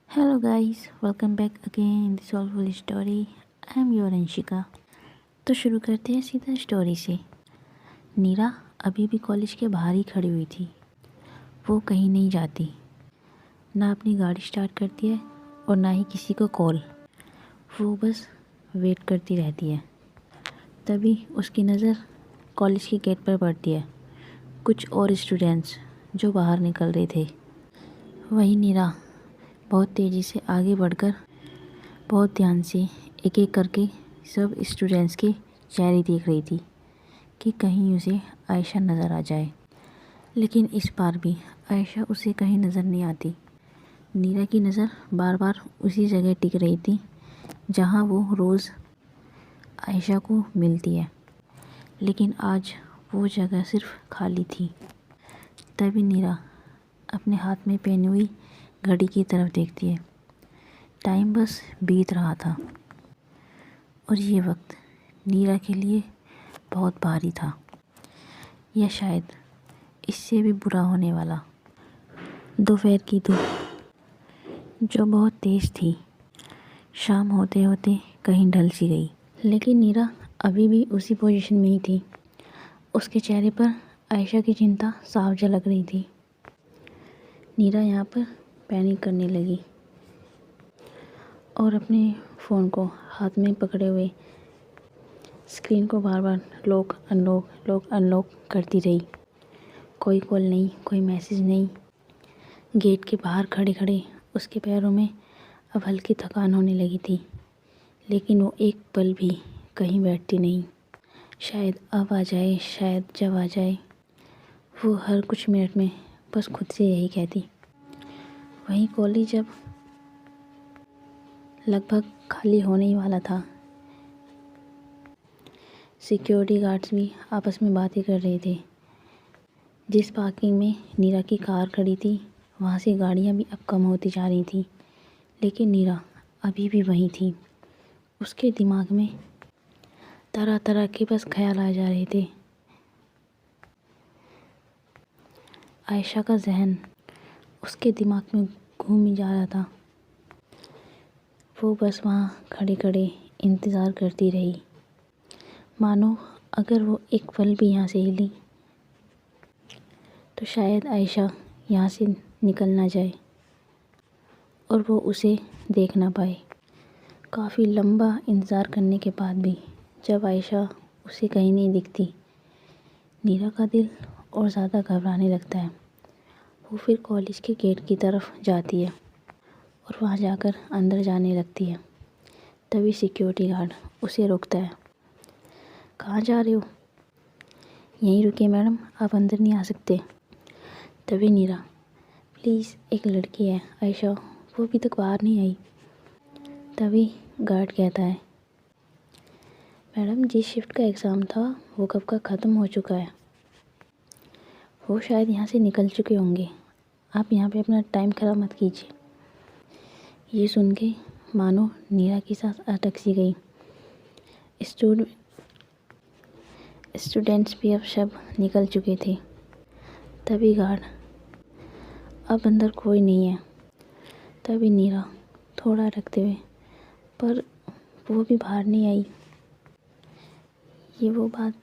Hello guys, welcome back again in the Soulful Story. I am your Anshika. तो शुरू करते हैं सीधा स्टोरी से। नीरा अभी भी कॉलेज के बाहर ही खड़ी हुई थी। वो कहीं नहीं जाती, ना अपनी गाड़ी स्टार्ट करती है और ना ही किसी को कॉल। वो बस वेट करती रहती है। तभी उसकी नज़र कॉलेज के गेट पर पड़ती है। कुछ और स्टूडेंट्स जो बाहर निकल रहे थे। वही नीरा बहुत तेज़ी से आगे बढ़कर बहुत ध्यान से एक एक करके सब स्टूडेंट्स के चेहरे देख रही थी कि कहीं उसे आयशा नज़र आ जाए। लेकिन इस बार भी आयशा उसे कहीं नज़र नहीं आती। नीरा की नज़र बार बार उसी जगह टिक रही थी जहाँ वो रोज़ आयशा को मिलती है, लेकिन आज वो जगह सिर्फ खाली थी। तभी नीरा अपने हाथ में पहनी हुई घड़ी की तरफ देखती है। टाइम बस बीत रहा था और ये वक्त नीरा के लिए बहुत भारी था, या शायद इससे भी बुरा होने वाला। दोपहर की धूप जो बहुत तेज़ थी, शाम होते होते कहीं ढल सी गई। लेकिन नीरा अभी भी उसी पोजीशन में ही थी। उसके चेहरे पर आयशा की चिंता साफ झलक रही थी। नीरा यहाँ पर पैनिक करने लगी और अपने फ़ोन को हाथ में पकड़े हुए स्क्रीन को बार बार लॉक अनलॉक करती रही। कोई कॉल नहीं, कोई मैसेज नहीं। गेट के बाहर खड़े खड़े उसके पैरों में अब हल्की थकान होने लगी थी, लेकिन वो एक पल भी कहीं बैठती नहीं। शायद अब आ जाए, शायद जब आ जाए। वो हर कुछ मिनट में बस खुद से यही कहती। वहीं कॉलेज जब लगभग खाली होने ही वाला था, सिक्योरिटी गार्ड्स भी आपस में बातें कर रहे थे। जिस पार्किंग में नीरा की कार खड़ी थी, वहाँ से गाड़ियाँ भी अब कम होती जा रही थी, लेकिन नीरा अभी भी वहीं थी। उसके दिमाग में तरह तरह के बस ख्याल आ जा रहे थे। आयशा का जहन उसके दिमाग में घूम ही जा रहा था। वो बस वहाँ खड़े खड़े इंतज़ार करती रही, मानो अगर वो एक पल भी यहाँ से हिली तो शायद आयशा यहाँ से निकल ना जाए और वो उसे देख ना पाए। काफ़ी लंबा इंतज़ार करने के बाद भी जब आयशा उसे कहीं नहीं दिखती, नीरा का दिल और ज़्यादा घबराने लगता है। वो फिर कॉलेज के गेट की तरफ जाती है और वहाँ जाकर अंदर जाने लगती है। तभी सिक्योरिटी गार्ड उसे रोकता है। कहाँ जा रहे हो? यहीं रुकिए मैडम, आप अंदर नहीं आ सकते। तभी नीरा, प्लीज़, एक लड़की है आयशा, वो अभी तक बाहर नहीं आई। तभी गार्ड कहता है, मैडम जिस शिफ्ट का एग्ज़ाम था वो कब का ख़त्म हो चुका है। वो शायद यहाँ से निकल चुके होंगे। आप यहाँ पे अपना टाइम ख़राब मत कीजिए। ये सुन के मानो नीरा की सांस अटक सी गई। स्टूडेंट्स भी अब सब निकल चुके थे। तभी गार्ड, अब अंदर कोई नहीं है। तभी नीरा थोड़ा अटकते हुए, पर वो भी बाहर नहीं आई। ये वो बात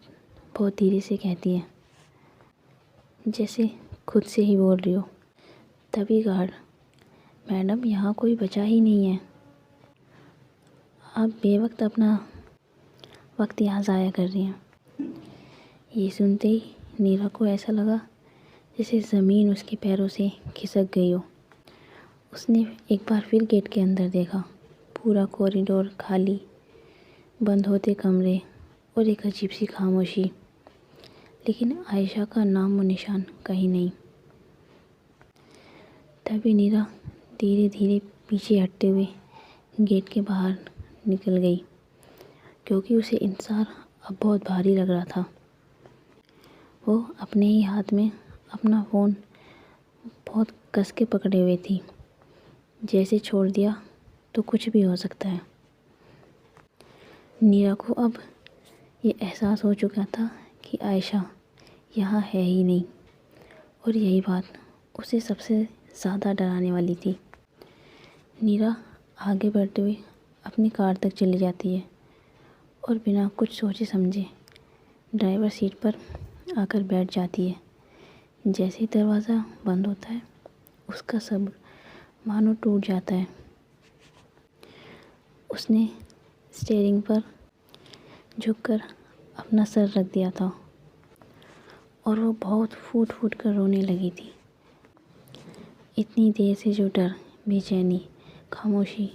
बहुत धीरे से कहती है, जैसे खुद से ही बोल रही हो। तभी गार्ड, मैडम यहाँ कोई बचा ही नहीं है, आप बेवक्त अपना वक्त यहाँ ज़ाया कर रही हैं। ये सुनते ही नीरा को ऐसा लगा जैसे ज़मीन उसके पैरों से खिसक गई हो। उसने एक बार फिर गेट के अंदर देखा। पूरा कॉरिडोर खाली, बंद होते कमरे और एक अजीब सी खामोशी, लेकिन आयशा का नाम व निशान कहीं नहीं। तभी नीरा धीरे धीरे पीछे हटते हुए गेट के बाहर निकल गई, क्योंकि उसे इंतज़ार अब बहुत भारी लग रहा था। वो अपने ही हाथ में अपना फ़ोन बहुत कस के पकड़े हुए थी, जैसे छोड़ दिया तो कुछ भी हो सकता है। नीरा को अब ये एहसास हो चुका था कि आयशा यहाँ है ही नहीं, और यही बात उसे सबसे ज़्यादा डराने वाली थी। नीरा आगे बढ़ते हुए अपनी कार तक चली जाती है और बिना कुछ सोचे समझे ड्राइवर सीट पर आकर बैठ जाती है। जैसे ही दरवाज़ा बंद होता है उसका सब्र मानो टूट जाता है। उसने स्टीयरिंग पर झुककर अपना सर रख दिया था और वो बहुत फूट फूट कर रोने लगी थी। इतनी देर से जो डर, बेचैनी, खामोशी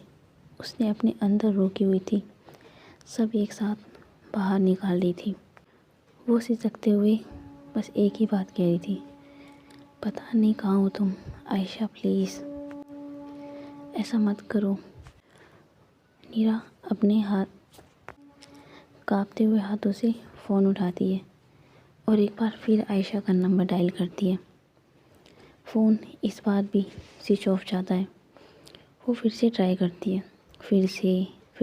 उसने अपने अंदर रोकी हुई थी, सब एक साथ बाहर निकाल दी थी। वो सिसकते हुए बस एक ही बात कह रही थी, पता नहीं कहाँ हो तुम आयशा, प्लीज़ ऐसा मत करो। नीरा अपने हाथ कांपते हुए हाथों से फ़ोन उठाती है और एक बार फिर आयशा का नंबर डायल करती है। फ़ोन इस बार भी स्विच ऑफ जाता है। वो फिर से ट्राई करती है, फिर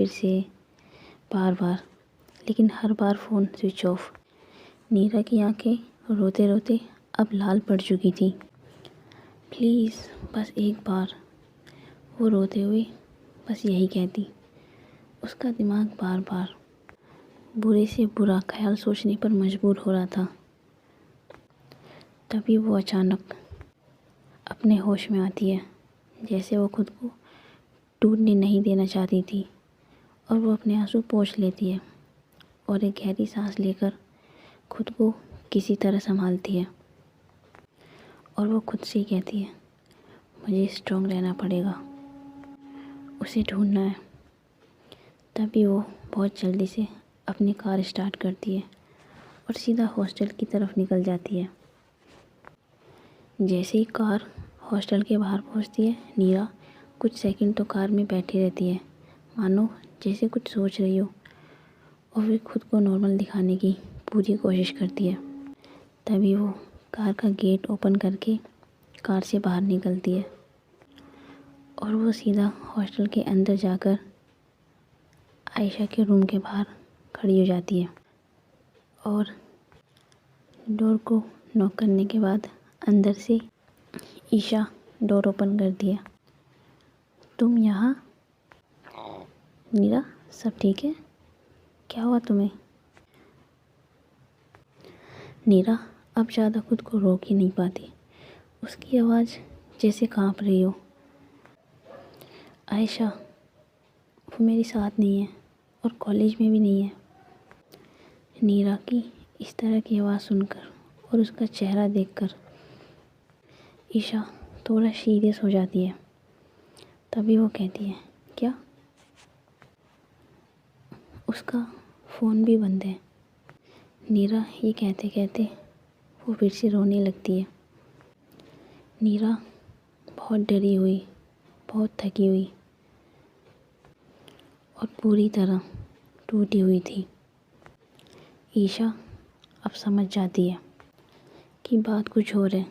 से बार बार, लेकिन हर बार फ़ोन स्विच ऑफ। नीरा की आंखें रोते रोते अब लाल पड़ चुकी थी। प्लीज़ बस एक बार, वो रोते हुए बस यही कहती। उसका दिमाग बार बार बुरे से बुरा ख्याल सोचने पर मजबूर हो रहा था। तभी वो अचानक अपने होश में आती है, जैसे वो खुद को टूटने नहीं देना चाहती थी, और वो अपने आंसू पोंछ लेती है और एक गहरी सांस लेकर खुद को किसी तरह संभालती है और वो खुद से ही कहती है, मुझे स्ट्रॉन्ग रहना पड़ेगा, उसे ढूंढना है। तभी वो बहुत जल्दी से अपनी कार स्टार्ट करती है और सीधा हॉस्टल की तरफ निकल जाती है। जैसे ही कार हॉस्टल के बाहर पहुंचती है, नीरा कुछ सेकंड तो कार में बैठी रहती है, मानो जैसे कुछ सोच रही हो, और फिर खुद को नॉर्मल दिखाने की पूरी कोशिश करती है। तभी वो कार का गेट ओपन करके कार से बाहर निकलती है और वो सीधा हॉस्टल के अंदर जाकर आयशा के रूम के बाहर खड़ी हो जाती है और डोर को नॉक करने के बाद अंदर से ईशा डोर ओपन कर दिया। तुम यहाँ? नीरा, सब ठीक है? क्या हुआ तुम्हें? नीरा अब ज़्यादा खुद को रोक ही नहीं पाती। उसकी आवाज़ जैसे कांप रही हो। आयशा, वो मेरे साथ नहीं है और कॉलेज में भी नहीं है। नीरा की इस तरह की आवाज़ सुनकर और उसका चेहरा देखकर ईशा थोड़ा सीरियस हो जाती है। तभी वो कहती है, क्या? उसका फ़ोन भी बंद है। नीरा ये कहते कहते वो फिर से रोने लगती है। नीरा बहुत डरी हुई, बहुत थकी हुई और पूरी तरह टूटी हुई थी। ईशा अब समझ जाती है कि बात कुछ और है।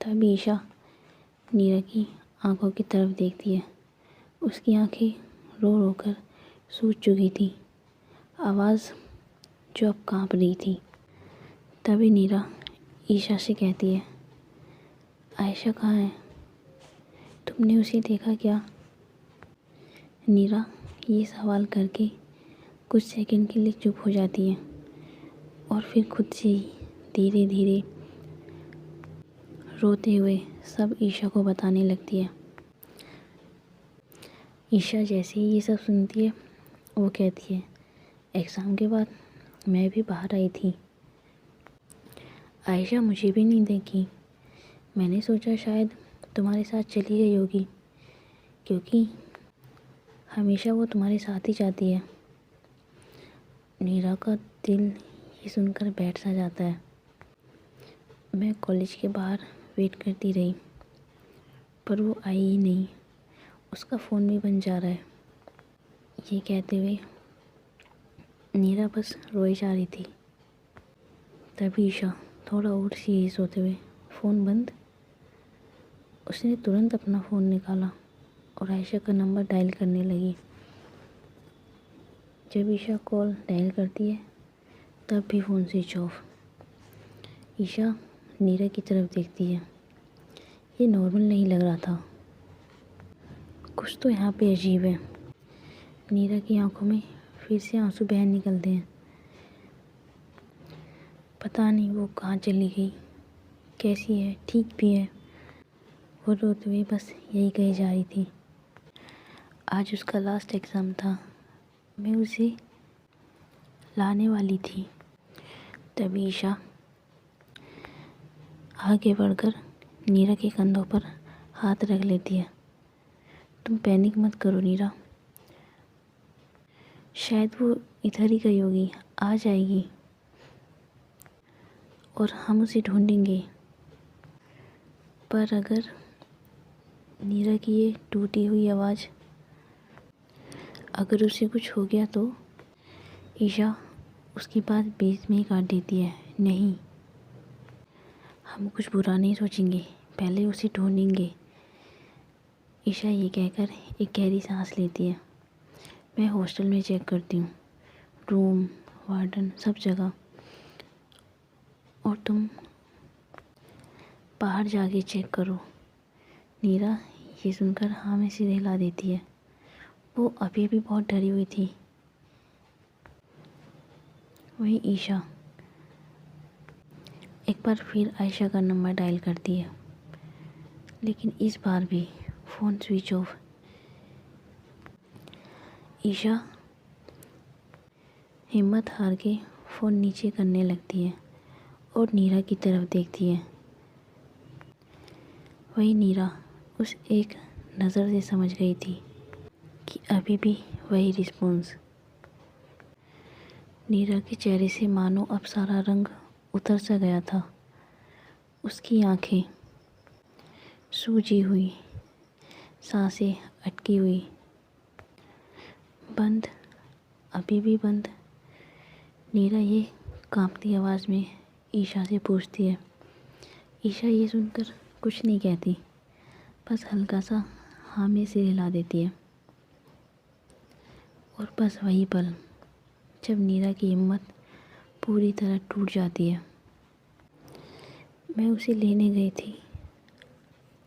तब ईशा नीरा की आंखों की तरफ देखती है। उसकी आंखें रो रो कर सूज चुकी थी, आवाज़ जो अब कांप रही थी। तभी नीरा ईशा से कहती है, आयशा कहाँ है? तुमने उसे देखा क्या? नीरा ये सवाल करके कुछ सेकंड के लिए चुप हो जाती है और फिर खुद से ही धीरे धीरे रोते हुए सब ईशा को बताने लगती है। ईशा जैसे ही ये सब सुनती है वो कहती है, एग्ज़ाम के बाद मैं भी बाहर आई थी। आयशा मुझे भी नहीं देखी। मैंने सोचा शायद तुम्हारे साथ चली गई होगी, क्योंकि हमेशा वो तुम्हारे साथ ही जाती है। नीरा का दिल ये सुनकर बैठ सा जाता है। मैं कॉलेज के बाहर वेट करती रही, पर वो आई ही नहीं। उसका फ़ोन भी बंद जा रहा है। ये कहते हुए नीरा बस रोई जा रही थी। तभी ईशा थोड़ा और सीरियस होते हुए, फ़ोन बंद? उसने तुरंत अपना फ़ोन निकाला और आयशा का नंबर डायल करने लगी। जब ईशा कॉल डायल करती है तब भी फ़ोन स्विच ऑफ। ईशा नीरा की तरफ देखती है। ये नॉर्मल नहीं लग रहा था। कुछ तो यहाँ पे अजीब है। नीरा की आंखों में फिर से आंसू बह निकलते हैं। पता नहीं वो कहाँ चली गई, कैसी है, ठीक भी है। वो रोते हुए बस यही कही जा रही थी। आज उसका लास्ट एग्ज़ाम था। मैं उसे लाने वाली थी, तभी ईशा आगे बढ़कर नीरा के कंधों पर हाथ रख लेती है। तुम पैनिक मत करो नीरा, शायद वो इधर ही गई होगी, आ जाएगी और हम उसे ढूंढेंगे। पर अगर नीरा की ये टूटी हुई आवाज़, अगर उसे कुछ हो गया तो? ईशा उसकी बात बीच में ही काट देती है। नहीं, हम कुछ बुरा नहीं सोचेंगे, पहले उसे ढूंढेंगे। ईशा ये कहकर एक गहरी सांस लेती है। मैं हॉस्टल में चेक करती हूँ, रूम, वार्डन, सब जगह। और तुम बाहर जाके चेक करो। नीरा ये सुनकर हाँ में सिर हिला देती है। वो अभी भी बहुत डरी हुई थी। वही ईशा एक बार फिर आयशा का नंबर डायल करती है, लेकिन इस बार भी फ़ोन स्विच ऑफ। ईशा हिम्मत हार के फ़ोन नीचे करने लगती है और नीरा की तरफ देखती है। वही नीरा उस एक नज़र से समझ गई थी कि अभी भी वही रिस्पॉन्स। नीरा के चेहरे से मानो अब सारा रंग उतर सा गया था। उसकी आंखें सूजी हुई, सांसें अटकी हुई, बंद, अभी भी बंद। नीरा ये कांपती आवाज़ में ईशा से पूछती है। ईशा ये सुनकर कुछ नहीं कहती, बस हल्का सा हाँ में सिर हिला देती है। और बस वही पल जब नीरा की हिम्मत पूरी तरह टूट जाती है। मैं उसे लेने गई थी,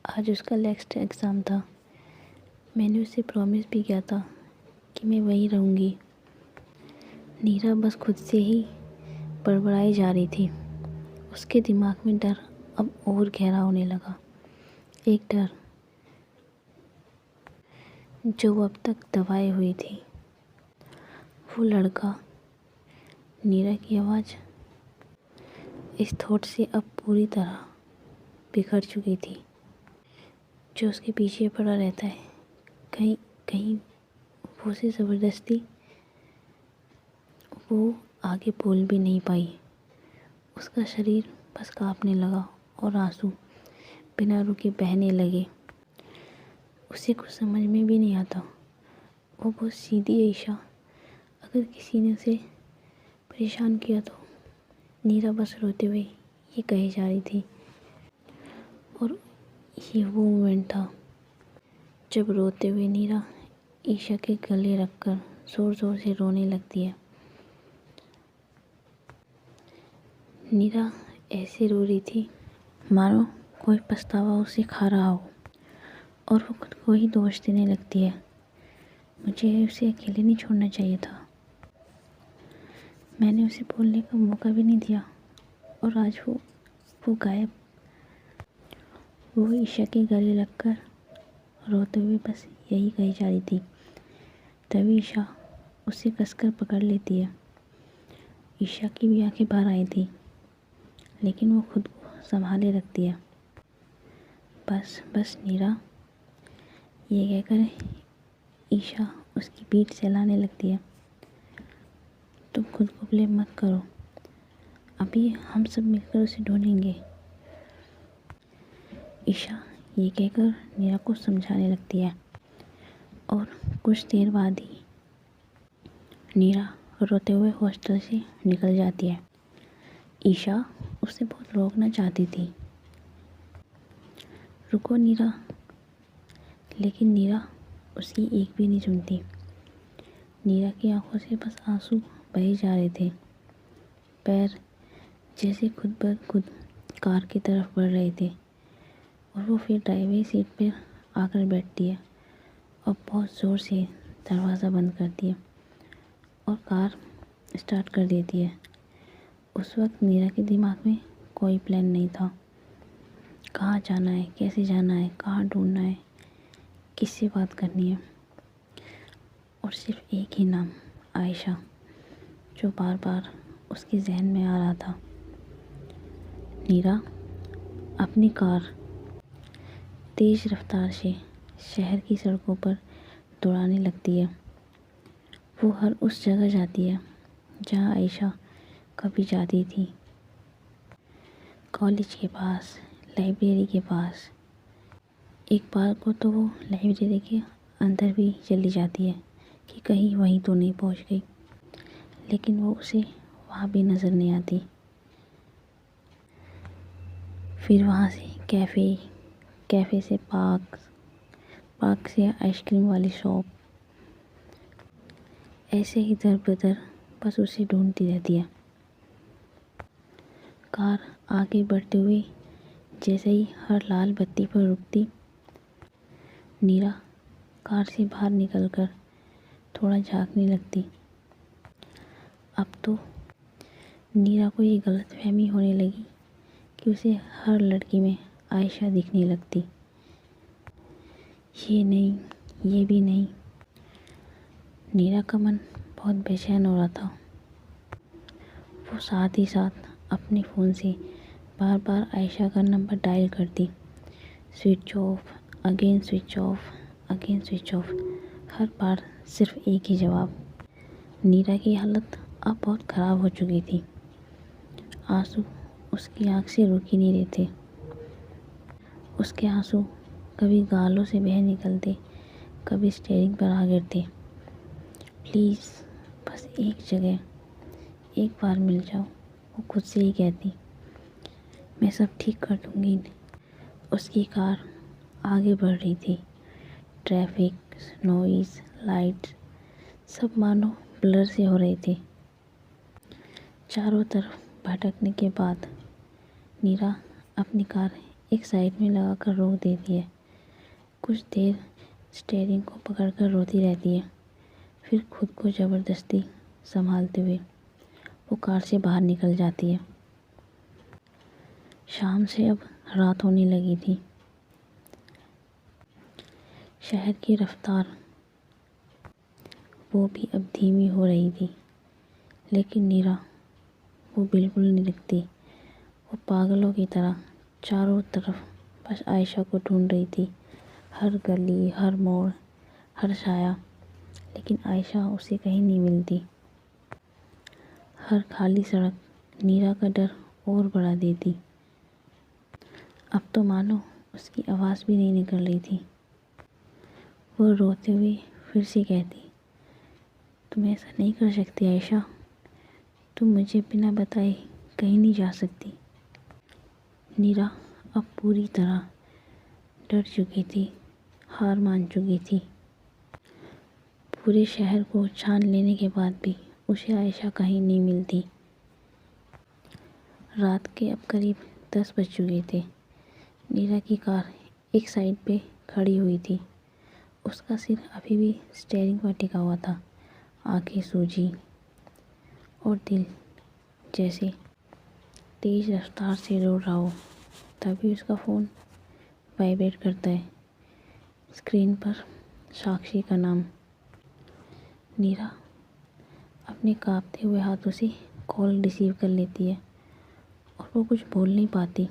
आज उसका नेक्स्ट एग्ज़ाम था। मैंने उसे प्रॉमिस भी किया था कि मैं वहीं रहूँगी। नीरा बस खुद से ही बड़बड़ाई जा रही थी। उसके दिमाग में डर अब और गहरा होने लगा। एक डर जो अब तक दबाए हुई थी। वो लड़का, नीरा की आवाज़ इस थॉट से अब पूरी तरह बिखर चुकी थी, जो उसके पीछे पड़ा रहता है। कहीं कहीं वो से ज़बरदस्ती वो आगे बोल भी नहीं पाई। उसका शरीर बस कांपने लगा और आंसू बिना रुके बहने लगे। उसे कुछ समझ में भी नहीं आता। वो बहुत सीधी है ईशा, अगर किसी ने उसे परेशान किया तो? नीरा बस रोते हुए ये कही जा रही थी। और ये वो मोमेंट था जब रोते हुए नीरा ईशा के गले रखकर ज़ोर ज़ोर से रोने लगती है। नीरा ऐसे रो रही थी मानो कोई पछतावा उसे खा रहा हो, और वो खुद को ही दोष देने लगती है। मुझे उसे अकेले नहीं छोड़ना चाहिए था, मैंने उसे बोलने का मौका भी नहीं दिया, और आज वो गायब। वो ईशा के गले लगकर रोते हुए बस यही कही जा रही थी। तभी ईशा उसे कसकर पकड़ लेती है। ईशा की भी आंखें बाहर आई थी, लेकिन वो खुद को संभाले रखती है। बस बस नीरा, ये कहकर ईशा उसकी पीठ सहलाने लगती है। तुम खुद को ब्लेम मत करो, अभी हम सब मिलकर उसे ढूंढेंगे। ईशा ये कहकर नीरा को समझाने लगती है। और कुछ देर बाद ही नीरा रोते हुए हॉस्टल से निकल जाती है। ईशा उसे बहुत रोकना चाहती थी, रुको नीरा, लेकिन नीरा उसकी एक भी नहीं सुनती। नीरा की आंखों से बस आंसू बहे जा रहे थे। पैर जैसे खुद ब खुद कार की तरफ बढ़ रहे थे, और वो फिर ड्राइवरी सीट पर आकर बैठती है और बहुत ज़ोर से दरवाज़ा बंद करती है और कार स्टार्ट कर देती है। उस वक्त नीरा के दिमाग में कोई प्लान नहीं था। कहाँ जाना है, कैसे जाना है, कहाँ ढूंढना है, किससे बात करनी है, और सिर्फ एक ही नाम, आयशा, जो बार बार उसके जहन में आ रहा था। नीरा अपनी कार तेज़ रफ्तार से शहर की सड़कों पर दौड़ाने लगती है। वो हर उस जगह जाती है जहाँ आयशा कभी जाती थी, कॉलेज के पास, लाइब्रेरी के पास। एक बार को तो वो लाइब्रेरी के अंदर भी चली जाती है कि कहीं वहीं तो नहीं पहुंच गई, लेकिन वो उसे वहाँ भी नज़र नहीं आती। फिर वहाँ से कैफ़े से पार्क से आइसक्रीम वाली शॉप, ऐसे ही इधर उधर बस उसे ढूंढती रहती है। कार आगे बढ़ते हुए जैसे ही हर लाल बत्ती पर रुकती, नीरा कार से बाहर निकलकर थोड़ा झांकने लगती। अब तो नीरा को ये गलतफहमी होने लगी कि उसे हर लड़की में आयशा दिखने लगती। ये नहीं, ये भी नहीं। नीरा का मन बहुत बेचैन हो रहा था। वो साथ ही साथ अपने फ़ोन से बार बार आयशा का नंबर डायल करती। Switch off, again switch off, again switch off. हर बार सिर्फ एक ही जवाब। नीरा की हालत अब बहुत ख़राब हो चुकी थी। आंसू उसकी आंख से रुक ही नहीं रहे थे। उसके आंसू कभी गालों से बह निकलते, कभी स्टीयरिंग पर आ गिरते। प्लीज़ बस एक जगह, एक बार मिल जाओ, वो खुद से ही कहती। मैं सब ठीक कर दूँगी। उसकी कार आगे बढ़ रही थी। ट्रैफिक, नॉइज़, लाइट्स सब मानो ब्लर से हो रहे थे। चारों तरफ भटकने के बाद नीरा अपनी कार एक साइड में लगाकर रोक देती है। कुछ देर स्टीयरिंग को पकड़कर रोती रहती है, फिर खुद को ज़बरदस्ती संभालते हुए वो कार से बाहर निकल जाती है। शाम से अब रात होने लगी थी। शहर की रफ्तार वो भी अब धीमी हो रही थी, लेकिन नीरा वो बिल्कुल नहीं दिखती। वो पागलों की तरह चारों तरफ बस आयशा को ढूंढ रही थी, हर गली, हर मोड़, हर छाया, लेकिन आयशा उसे कहीं नहीं मिलती। हर खाली सड़क नीरा का डर और बढ़ा देती। अब तो मानो उसकी आवाज़ भी नहीं निकल रही थी। वो रोते हुए फिर से कहती, तुम ऐसा नहीं कर सकती आयशा, तुम मुझे बिना बताए कहीं नहीं जा सकती। नीरा अब पूरी तरह डर चुकी थी, हार मान चुकी थी। पूरे शहर को छान लेने के बाद भी उसे आयशा कहीं नहीं मिलती। रात के अब करीब 10 बज चुके थे। नीरा की कार एक साइड पे खड़ी हुई थी। उसका सिर अभी भी स्टीयरिंग पर टिका हुआ था। आंखें सूजी और दिल जैसे तेज़ रफ्तार से दौड़ रहा हो। तभी उसका फ़ोन वाइब्रेट करता है। स्क्रीन पर साक्षी का नाम। नीरा अपने कांपते हुए हाथों से कॉल रिसीव कर लेती है और वो कुछ बोल नहीं पाती।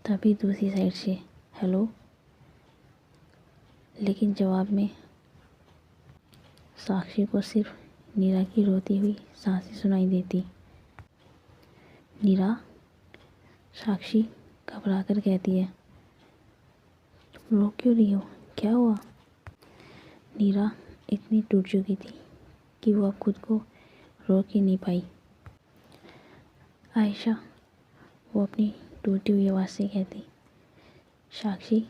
तभी दूसरी साइड से हेलो, लेकिन जवाब में साक्षी को सिर्फ नीरा की रोती हुई सांसें सुनाई देती। नीरा, साक्षी घबरा कर कहती है, तुम रो क्यों रही हो, क्या हुआ? नीरा इतनी टूट चुकी थी कि वो अब खुद को रोक ही नहीं पाई। आयशा, वो अपनी टूटी हुई आवाज़ से कहती। साक्षी,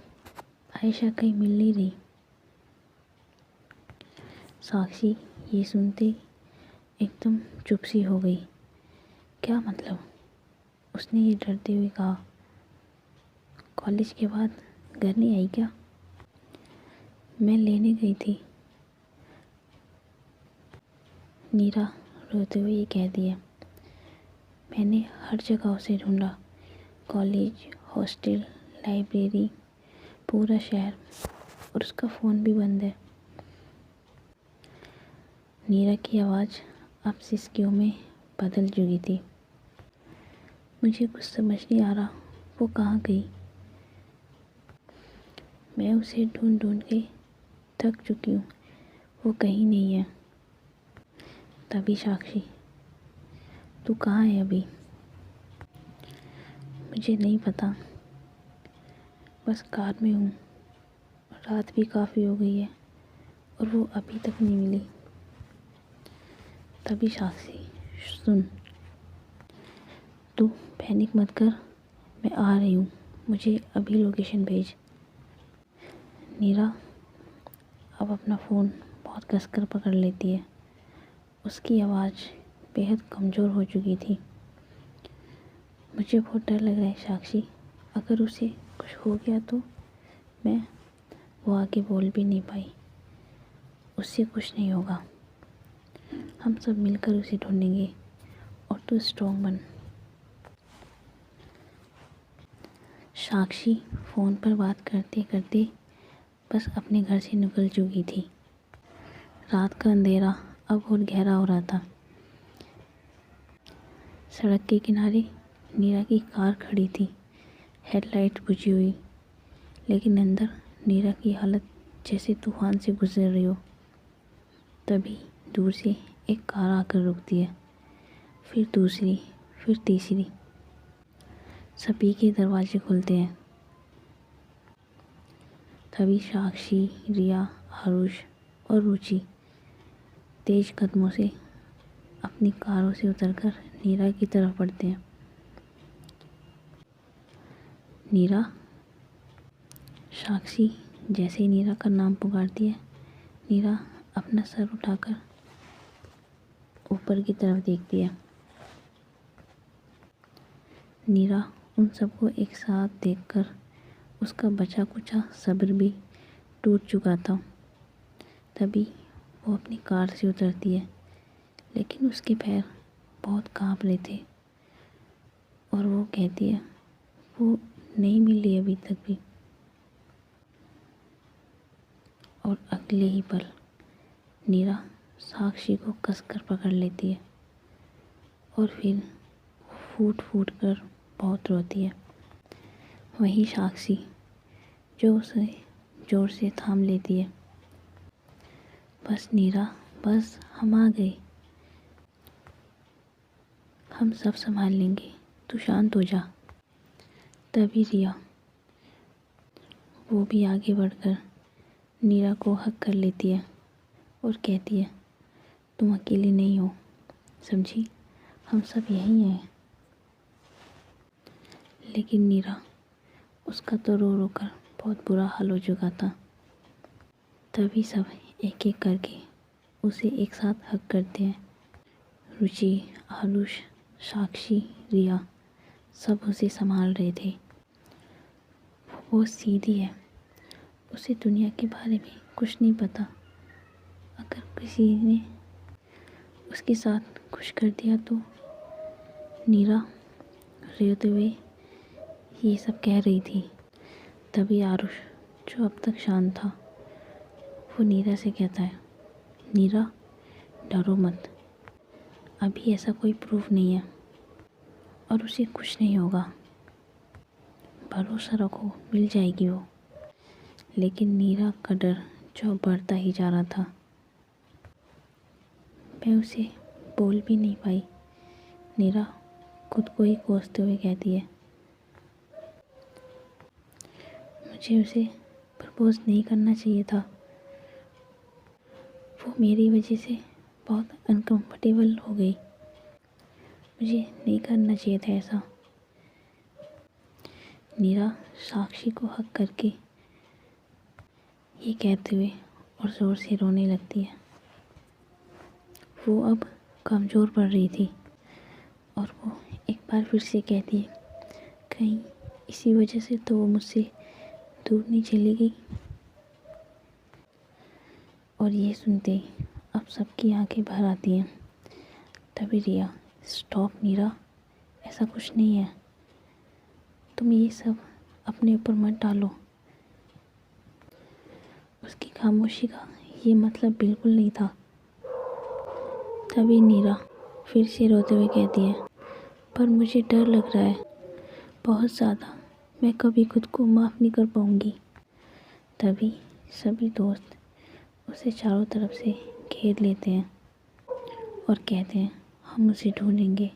आयशा कहीं मिल नहीं रही। साक्षी ये सुनते एकदम चुप सी हो गई। क्या मतलब? उसने ये डरते हुए कहा। कॉलेज के बाद घर नहीं आई क्या? मैं लेने गई थी। नीरा रोते हुए ये कह दिया। मैंने हर जगह उसे ढूंढा, कॉलेज, हॉस्टल, लाइब्रेरी, पूरा शहर, और उसका फ़ोन भी बंद है। नीरा की आवाज़ अब सिसकियों में बदल चुकी थी। मुझे कुछ समझ नहीं आ रहा, वो कहाँ गई? मैं उसे ढूंढ ढूंढ के थक चुकी हूँ, वो कहीं नहीं है। तभी साक्षी, तू कहाँ है अभी? मुझे नहीं पता, बस कार में हूँ। रात भी काफ़ी हो गई है और वो अभी तक नहीं मिली। तभी साक्षी, सुन, तू पैनिक मत कर, मैं आ रही हूँ, मुझे अभी लोकेशन भेज। नीरा अब अपना फ़ोन बहुत कसकर पकड़ लेती है। उसकी आवाज़ बेहद कमज़ोर हो चुकी थी। मुझे बहुत डर लग रहा है साक्षी, अगर उसे कुछ हो गया तो वो आगे बोल भी नहीं पाई। उससे कुछ नहीं होगा, हम सब मिलकर उसे ढूंढेंगे, और तू स्ट्रॉन्ग बन। साक्षी फ़ोन पर बात करते करते बस अपने घर से निकल चुकी थी। रात का अंधेरा अब और गहरा हो रहा था। सड़क के किनारे नीरा की कार खड़ी थी, हेडलाइट बुझी हुई, लेकिन अंदर नीरा की हालत जैसे तूफान से गुजर रही हो। तभी दूर से एक कार आकर रुकती है, फिर दूसरी, फिर तीसरी। सभी के दरवाजे खुलते हैं। तभी साक्षी, रिया, आरुष और रुचि तेज कदमों से अपनी कारों से उतरकर नीरा की तरफ बढ़ते हैं। नीरा। साक्षी जैसे ही नीरा का नाम पुकारती है, नीरा अपना सर उठाकर ऊपर की तरफ देखती है। नीरा उन सबको एक साथ देखकर उसका बचा कुचा सब्र भी टूट चुका था। तभी वो अपनी कार से उतरती है, लेकिन उसके पैर बहुत कांप रहे थे और वो कहती है वो नहीं मिली अभी तक भी। और अगले ही पल नीरा साक्षी को कसकर पकड़ लेती है और फिर फूट फूट कर बहुत रोती है। वही साक्षी जो उसे जोर से थाम लेती है। बस नीरा, बस, हम आ गए, हम सब संभाल लेंगे, तू शांत हो जा। तभी रिया, वो भी आगे बढ़कर नीरा को हक कर लेती है और कहती है तुम अकेली नहीं हो, समझी, हम सब यहीं हैं। लेकिन नीरा, उसका तो रो रो कर बहुत बुरा हाल हो चुका था। तभी सब एक एक करके उसे एक साथ हक करते हैं। रुचि, आरुष, साक्षी, रिया सब उसे संभाल रहे थे। वो सीधी है, उसे दुनिया के बारे में कुछ नहीं पता। अगर किसी ने उसके साथ कुछ कर दिया तो। नीरा रोते हुए ये सब कह रही थी। तभी आरुष, जो अब तक शांत था, वो नीरा से कहता है नीरा, डरो मत, अभी ऐसा कोई प्रूफ नहीं है और उसे कुछ नहीं होगा, भरोसा रखो, मिल जाएगी वो। लेकिन नीरा का डर जो बढ़ता ही जा रहा था। मैं उसे बोल भी नहीं पाई। नीरा खुद को ही कोसते हुए कहती है मुझे उसे प्रपोज नहीं करना चाहिए था, वो मेरी वजह से बहुत अनकंफर्टेबल हो गई, मुझे नहीं करना चाहिए था ऐसा। नीरा साक्षी को हक करके ये कहते हुए और ज़ोर से रोने लगती है। वो अब कमज़ोर पड़ रही थी और वो एक बार फिर से कहती है कहीं इसी वजह से तो वो मुझसे दूर नहीं चली गई। और ये सुनते अब सबकी आंखें भर आती हैं। तभी रिया, स्टॉप नीरा, ऐसा कुछ नहीं है, तुम ये सब अपने ऊपर मत डालो। उसकी खामोशी का ये मतलब बिल्कुल नहीं था। तभी नीरा फिर से रोते हुए कहती है, पर मुझे डर लग रहा है बहुत ज़्यादा, मैं कभी खुद को माफ़ नहीं कर पाऊँगी। तभी सभी दोस्त उसे चारों तरफ से घेर लेते हैं और कहते हैं, हम उसे ढूंढेंगे,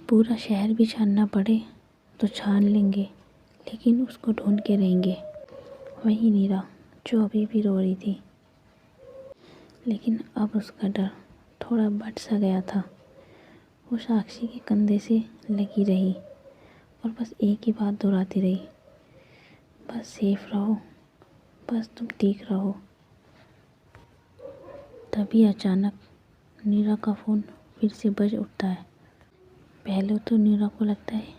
पूरा शहर भी छानना पड़े तो छान लेंगे, लेकिन उसको ढूंढ के रहेंगे। वहीं नीरा, जो अभी भी रो रही थी, लेकिन अब उसका डर थोड़ा बढ़ सा गया था। वो साक्षी के कंधे से लगी रही और बस एक ही बात दोहराती रही, बस सेफ रहो, बस तुम ठीक रहो। तभी अचानक नीरा का फ़ोन फिर से बज उठता है। पहले तो नीरा को लगता है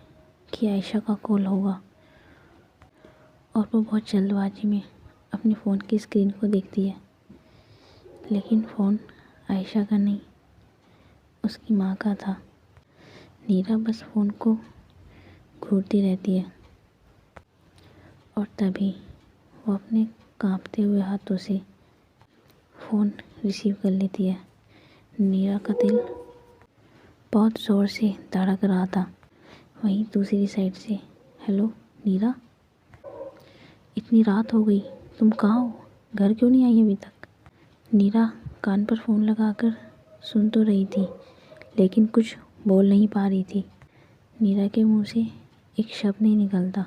कि आयशा का कॉल होगा और वो बहुत जल्दबाजी में अपने फ़ोन की स्क्रीन को देखती है, लेकिन फ़ोन आयशा का नहीं, उसकी माँ का था। नीरा बस फ़ोन को घूरती रहती है और तभी वो अपने कांपते हुए हाथों से फ़ोन रिसीव कर लेती है। नीरा का दिल बहुत ज़ोर से धड़क रहा था। वहीं दूसरी साइड से, हेलो नीरा, इतनी रात हो गई, तुम कहाँ हो, घर क्यों नहीं आई अभी तक? नीरा कान पर फ़ोन लगाकर सुन तो रही थी, लेकिन कुछ बोल नहीं पा रही थी। नीरा के मुंह से एक शब्द नहीं निकलता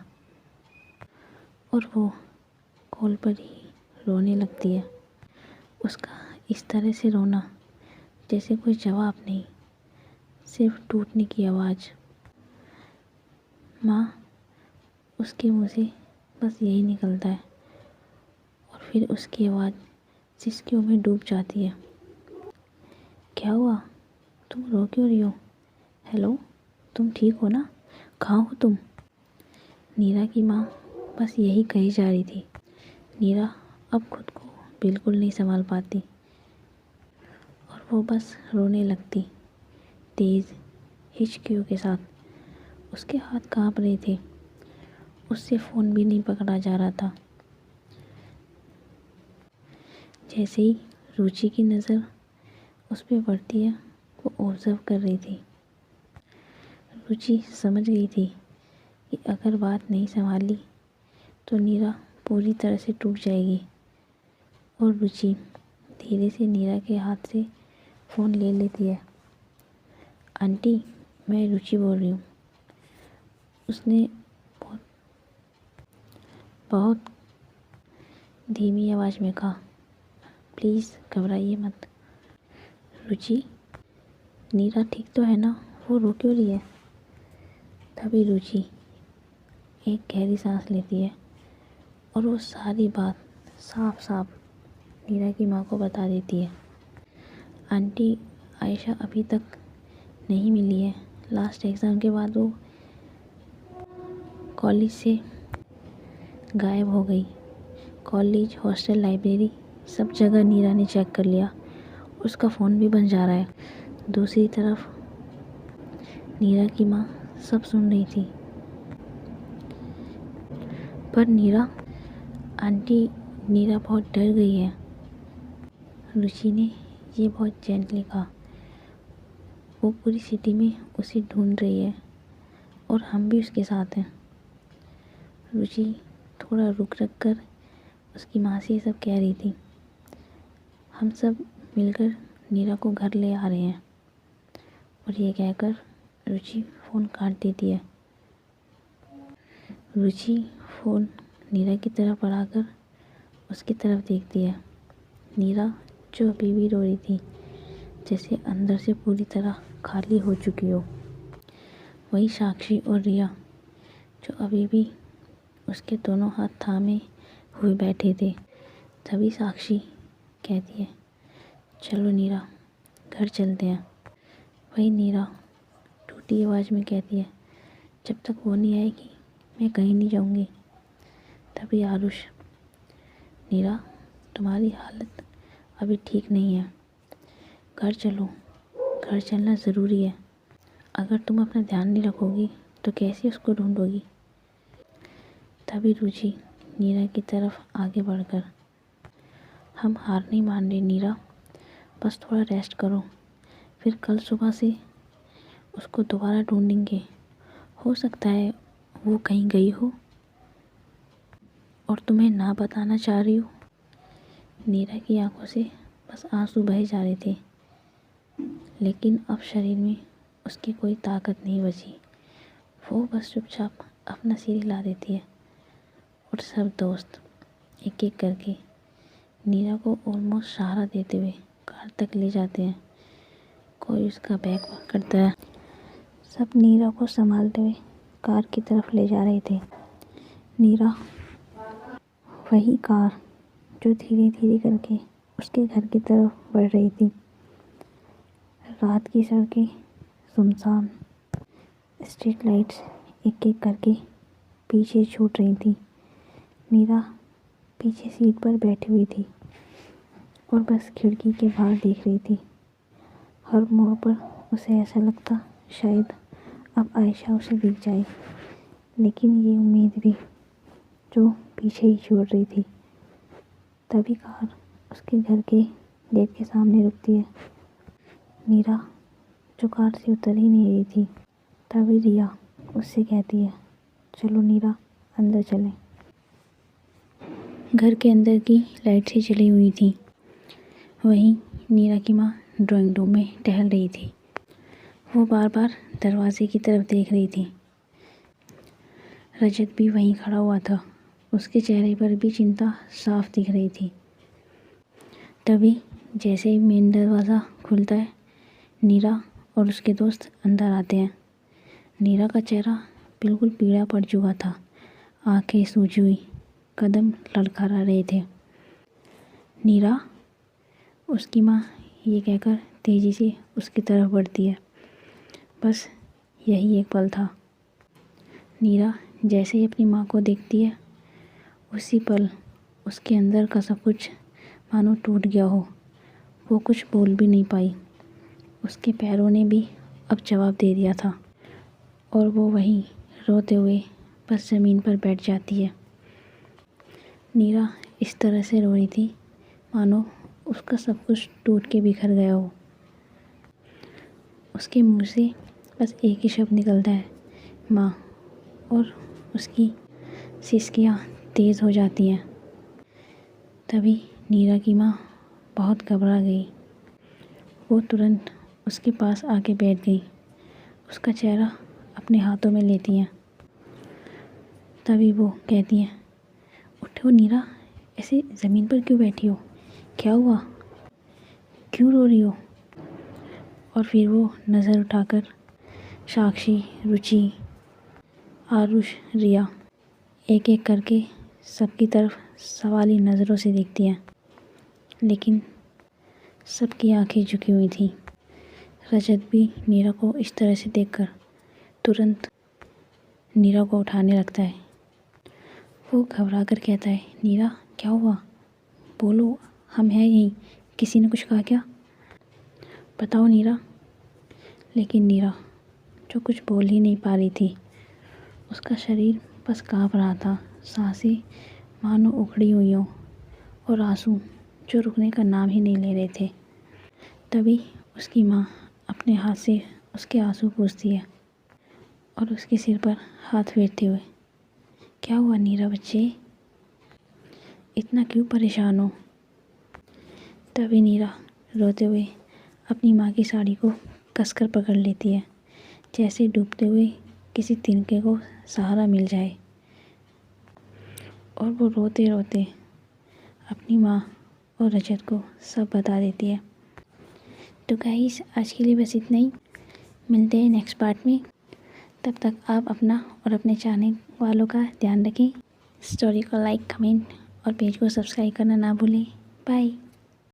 और वो कॉल पर ही रोने लगती है। उसका इस तरह से रोना जैसे कोई जवाब नहीं, सिर्फ टूटने की आवाज़। माँ, उसके मुंह से बस यही निकलता है और फिर उसकी आवाज़ सिसकियों में डूब जाती है। क्या हुआ, तुम रो क्यों रही हो? हेलो, तुम ठीक हो ना? कहाँ हो तुम? नीरा की माँ बस यही कही जा रही थी। नीरा अब खुद को बिल्कुल नहीं संभाल पाती और वो बस रोने लगती, तेज़ हिचकियों के साथ। उसके हाथ काँप रहे थे, उससे फ़ोन भी नहीं पकड़ा जा रहा था। जैसे ही रुचि की नज़र उस पर पड़ती है, वो ऑब्ज़र्व कर रही थी। रुचि समझ गई थी कि अगर बात नहीं संभाली तो नीरा पूरी तरह से टूट जाएगी और रुचि धीरे से नीरा के हाथ से फ़ोन ले लेती है। आंटी, मैं रुचि बोल रही हूँ, उसने बहुत बहुत धीमी आवाज़ में कहा। प्लीज़ घबराइए मत। रुचि, नीरा ठीक तो है ना? वो रो क्यों रही है? तभी रुचि एक गहरी सांस लेती है और वो सारी बात साफ साफ नीरा की माँ को बता देती है। आंटी, आयशा अभी तक नहीं मिली है। लास्ट एग्ज़ाम के बाद वो कॉलेज से गायब हो गई। कॉलेज, हॉस्टल, लाइब्रेरी, सब जगह नीरा ने चेक कर लिया। उसका फ़ोन भी बंद जा रहा है। दूसरी तरफ नीरा की माँ सब सुन रही थी। पर नीरा, आंटी, नीरा बहुत डर गई है। रुचि ने ये बहुत जेंटली कहा। वो पूरी सिटी में उसे ढूंढ रही है और हम भी उसके साथ हैं। रुचि थोड़ा रुक कर उसकी माँ से ये सब कह रही थी। हम सब मिलकर नीरा को घर ले आ रहे हैं। और ये कहकर रुचि फ़ोन काट देती है। रुचि फ़ोन नीरा की तरफ बढ़ाकर उसकी तरफ देखती है। नीरा, जो अभी भी रो रही थी, जैसे अंदर से पूरी तरह खाली हो चुकी हो। वही साक्षी और रिया, जो अभी भी उसके दोनों हाथ थामे हुए बैठे थे। तभी साक्षी कहती है, चलो नीरा, घर चलते हैं। वही नीरा टूटी आवाज़ में कहती है, जब तक वो नहीं आएगी मैं कहीं नहीं जाऊंगी। तभी आरुष नीरा, तुम्हारी हालत अभी ठीक नहीं है, घर चलो, घर चलना ज़रूरी है। अगर तुम अपना ध्यान नहीं रखोगी तो कैसे उसको ढूंढोगी। तभी रुचि नीरा की तरफ आगे बढ़कर, हम हार नहीं मान रहे नीरा, बस थोड़ा रेस्ट करो, फिर कल सुबह से उसको दोबारा ढूंढेंगे। हो सकता है वो कहीं गई हो और तुम्हें ना बताना चाह रही हो। नीरा की आंखों से बस आंसू बहे जा रहे थे, लेकिन अब शरीर में उसकी कोई ताकत नहीं बची। वो बस चुपचाप अपना सिर हिला देती है और सब दोस्त एक एक करके नीरा को ऑलमोस्ट सहारा देते हुए कार तक ले जाते हैं। कोई उसका बैग पकड़ता है। सब नीरा को संभालते हुए कार की तरफ ले जा रहे थे। नीरा, वही कार जो धीरे धीरे करके उसके घर की तरफ बढ़ रही थी। रात की सड़कें सुनसान, स्ट्रीट लाइट्स एक एक करके पीछे छूट रही थी। नीरा पीछे सीट पर बैठी हुई थी और बस खिड़की के बाहर देख रही थी। हर मोड़ पर उसे ऐसा लगता शायद अब आयशा उसे दिख जाए, लेकिन ये उम्मीद भी जो पीछे ही छूट रही थी। तभी कार उसके घर के गेट के सामने रुकती है। नीरा जो कार से उतर ही नहीं रही थी, तभी रिया उससे कहती है, चलो नीरा, अंदर चलें। घर के अंदर की लाइटें जली हुई थी। वहीं नीरा की माँ ड्राइंग रूम में टहल रही थी। वो बार बार दरवाजे की तरफ देख रही थी। रजत भी वहीं खड़ा हुआ था। उसके चेहरे पर भी चिंता साफ दिख रही थी। तभी जैसे ही मेन दरवाज़ा खुलता है, नीरा और उसके दोस्त अंदर आते हैं। नीरा का चेहरा बिल्कुल पीला पड़ चुका था, आंखें सूजी हुई, कदम लड़खड़ा रहे थे। नीरा, उसकी माँ ये कहकर तेज़ी से उसकी तरफ बढ़ती है। बस यही एक पल था। नीरा जैसे ही अपनी माँ को देखती है, उसी पल उसके अंदर का सब कुछ मानो टूट गया हो। वो कुछ बोल भी नहीं पाई। उसके पैरों ने भी अब जवाब दे दिया था और वो वहीं रोते हुए बस ज़मीन पर बैठ जाती है। नीरा इस तरह से रो रही थी मानो उसका सब कुछ टूट के बिखर गया हो। उसके मुंह से बस एक ही शब्द निकलता है, माँ, और उसकी सिसकियाँ तेज़ हो जाती हैं। तभी नीरा की माँ बहुत घबरा गई। वो तुरंत उसके पास आके बैठ गई, उसका चेहरा अपने हाथों में लेती हैं। तभी वो कहती हैं, उठो नीरा, ऐसे ज़मीन पर क्यों बैठी हो, क्या हुआ, क्यों रो रही हो। और फिर वो नज़र उठाकर साक्षी, रुचि, आरुष, रिया एक एक करके सबकी तरफ सवाली नज़रों से देखती हैं, लेकिन सबकी आंखें झुकी हुई थीं। रजत भी नीरा को इस तरह से देखकर तुरंत नीरा को उठाने लगता है। वो घबरा कर कहता है, नीरा क्या हुआ, बोलो, हम हैं यहीं, किसी ने कुछ कहा क्या, बताओ नीरा। लेकिन नीरा जो कुछ बोल ही नहीं पा रही थी। उसका शरीर बस काँप रहा था, सांसें मानो उखड़ी हुई हों और आंसू जो रुकने का नाम ही नहीं ले रहे थे। तभी उसकी माँ अपने हाथ से उसके आंसू पोंछती है और उसके सिर पर हाथ फेरते हुए, क्या हुआ नीरा बच्चे, इतना क्यों परेशान हो। तभी नीरा रोते हुए अपनी माँ की साड़ी को कसकर पकड़ लेती है, जैसे डूबते हुए किसी तिनके को सहारा मिल जाए। और वो रोते रोते अपनी माँ और रजत को सब बता देती है। तो गाइस, आज के लिए बस इतना ही। मिलते हैं नेक्स्ट पार्ट में। तब तक आप अपना और अपने चाहने वालों का ध्यान रखें। स्टोरी को लाइक, कमेंट और पेज को सब्सक्राइब करना ना भूलें। बाय।